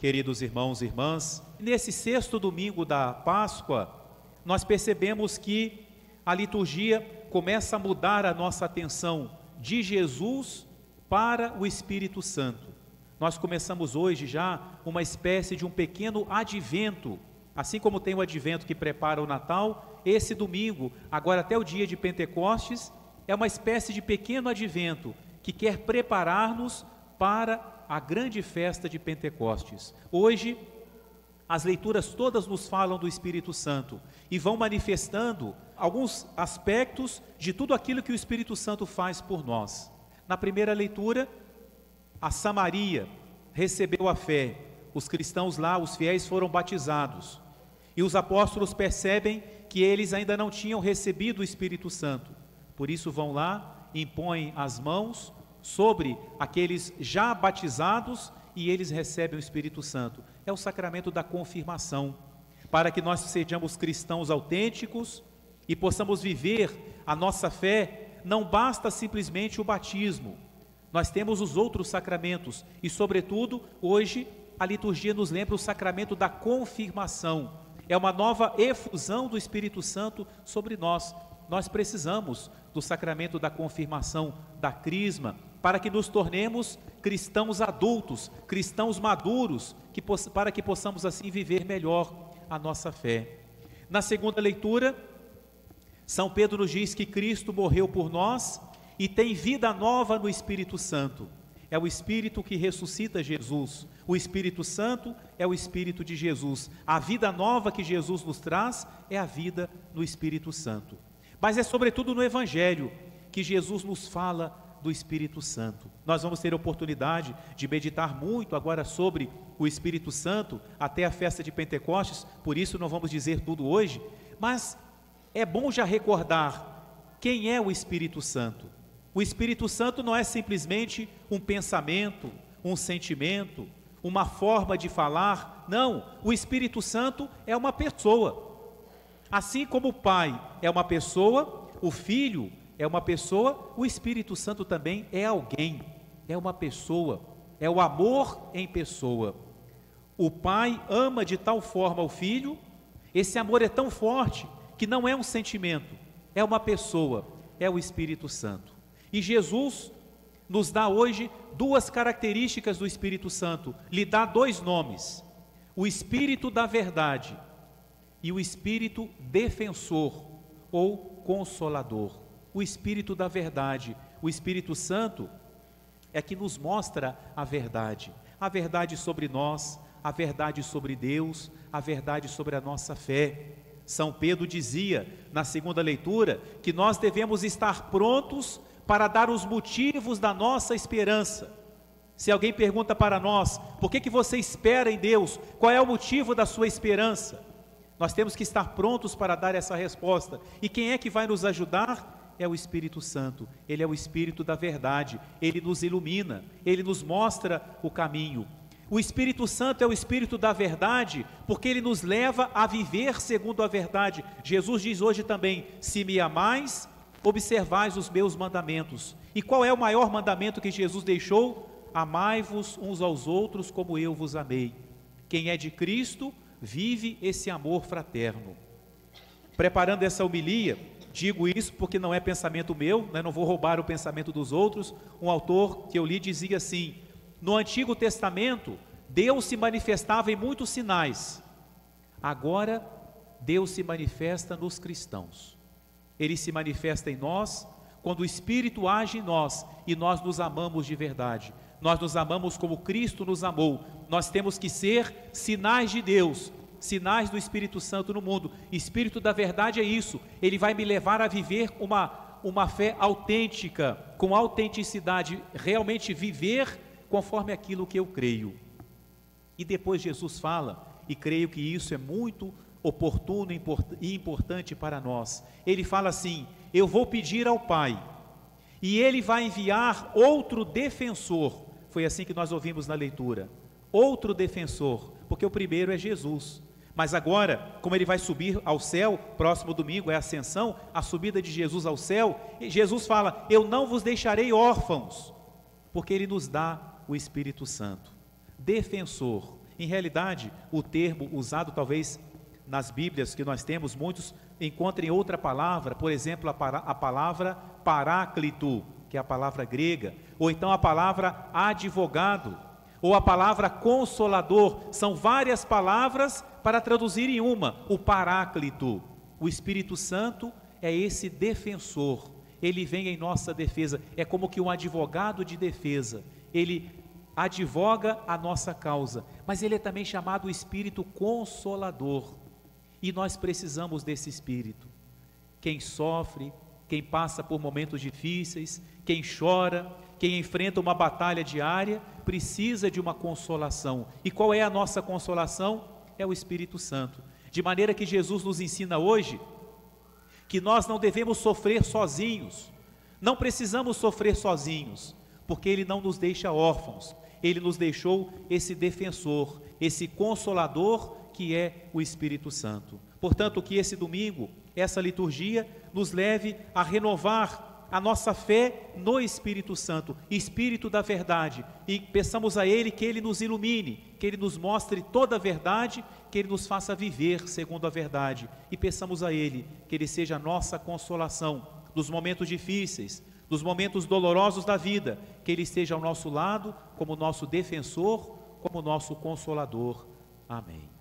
Queridos irmãos e irmãs, nesse sexto domingo da Páscoa, nós percebemos que a liturgia começa a mudar a nossa atenção de Jesus para o Espírito Santo. Nós começamos hoje já uma espécie de um pequeno advento, assim como tem o advento que prepara o Natal, esse domingo, agora até o dia de Pentecostes, é uma espécie de pequeno advento que quer preparar-nos para a grande festa de Pentecostes. Hoje, as leituras todas nos falam do Espírito Santo e vão manifestando alguns aspectos de tudo aquilo que o Espírito Santo faz por nós. Na primeira leitura, a Samaria recebeu a fé, os cristãos lá, os fiéis foram batizados, e os apóstolos percebem que eles ainda não tinham recebido o Espírito Santo, por isso vão lá, impõem as mãos sobre aqueles já batizados e eles recebem o Espírito Santo. É o sacramento da confirmação, para que nós sejamos cristãos autênticos e possamos viver a nossa fé. Não basta simplesmente o batismo, nós temos os outros sacramentos e, sobretudo, hoje a liturgia nos lembra o sacramento da confirmação. É uma nova efusão do Espírito Santo sobre nós. Nós precisamos do sacramento da confirmação, da crisma, para que nos tornemos cristãos adultos, cristãos maduros, para que possamos assim viver melhor a nossa fé. Na segunda leitura, São Pedro nos diz que Cristo morreu por nós e tem vida nova no Espírito Santo. É o Espírito que ressuscita Jesus. O Espírito Santo é o Espírito de Jesus. A vida nova que Jesus nos traz é a vida no Espírito Santo. Mas é sobretudo no Evangelho que Jesus nos fala do Espírito Santo. Nós vamos ter a oportunidade de meditar muito agora sobre o Espírito Santo até a festa de Pentecostes, por isso não vamos dizer tudo hoje, mas é bom já recordar quem é o Espírito Santo. O Espírito Santo não é simplesmente um pensamento, um sentimento, uma forma de falar, não, o Espírito Santo é uma pessoa. Assim como o Pai é uma pessoa, o Filho é uma pessoa, o Espírito Santo também é alguém, é uma pessoa, é o amor em pessoa. O Pai ama de tal forma o Filho, esse amor é tão forte que não é um sentimento, é uma pessoa, é o Espírito Santo. E Jesus nos dá hoje duas características do Espírito Santo, lhe dá dois nomes: o Espírito da verdade e o Espírito defensor ou consolador. O Espírito da verdade, o Espírito Santo é que nos mostra a verdade sobre nós, a verdade sobre Deus, a verdade sobre a nossa fé. São Pedro dizia na segunda leitura que nós devemos estar prontos para dar os motivos da nossa esperança. Se alguém pergunta para nós, por que você espera em Deus? Qual é o motivo da sua esperança? Nós temos que estar prontos para dar essa resposta. E quem é que vai nos ajudar? É o Espírito Santo. Ele é o Espírito da verdade, ele nos ilumina, ele nos mostra o caminho. O Espírito Santo é o Espírito da verdade, porque ele nos leva a viver segundo a verdade. Jesus diz hoje também: se me amais, observais os meus mandamentos. E qual é o maior mandamento que Jesus deixou? Amai-vos uns aos outros como eu vos amei. Quem é de Cristo vive esse amor fraterno. Preparando essa homilia, digo isso porque não é pensamento meu, né? Não vou roubar o pensamento dos outros. Um autor que eu li dizia assim: no Antigo Testamento, Deus se manifestava em muitos sinais. Agora, Deus se manifesta nos cristãos. Ele se manifesta em nós quando o Espírito age em nós e nós nos amamos de verdade. Nós nos amamos como Cristo nos amou. Nós temos que ser sinais de Deus, sinais do Espírito Santo no mundo. Espírito da verdade é isso. Ele vai me levar a viver uma fé autêntica, com autenticidade, realmente viver conforme aquilo que eu creio. E depois Jesus fala, e creio que isso é muito oportuno e importante para nós. Ele fala assim: eu vou pedir ao Pai, e Ele vai enviar outro defensor. Foi assim que nós ouvimos na leitura, outro defensor, porque o primeiro é Jesus. Mas agora, como Ele vai subir ao céu, próximo domingo é a ascensão, a subida de Jesus ao céu, e Jesus fala: eu não vos deixarei órfãos, porque Ele nos dá o Espírito Santo, defensor. Em realidade, o termo usado talvez nas Bíblias que nós temos, muitos encontrem outra palavra, por exemplo, a palavra paráclito, que é a palavra grega, ou então a palavra advogado, ou a palavra consolador. São várias palavras para traduzir em uma, o paráclito. O Espírito Santo é esse defensor, ele vem em nossa defesa, é como que um advogado de defesa, ele advoga a nossa causa, mas ele é também chamado Espírito Consolador, e nós precisamos desse Espírito. Quem sofre, quem passa por momentos difíceis, quem chora, quem enfrenta uma batalha diária, precisa de uma consolação. E qual é a nossa consolação? É o Espírito Santo. De maneira que Jesus nos ensina hoje que nós não devemos sofrer sozinhos, não precisamos sofrer sozinhos, porque Ele não nos deixa órfãos, Ele nos deixou esse defensor, esse consolador que é o Espírito Santo. Portanto, que esse domingo, essa liturgia, nos leve a renovar a nossa fé no Espírito Santo, Espírito da verdade, e peçamos a Ele que Ele nos ilumine, que Ele nos mostre toda a verdade, que Ele nos faça viver segundo a verdade, e peçamos a Ele que Ele seja a nossa consolação nos momentos difíceis, nos momentos dolorosos da vida, que Ele esteja ao nosso lado como nosso defensor, como nosso consolador. Amém.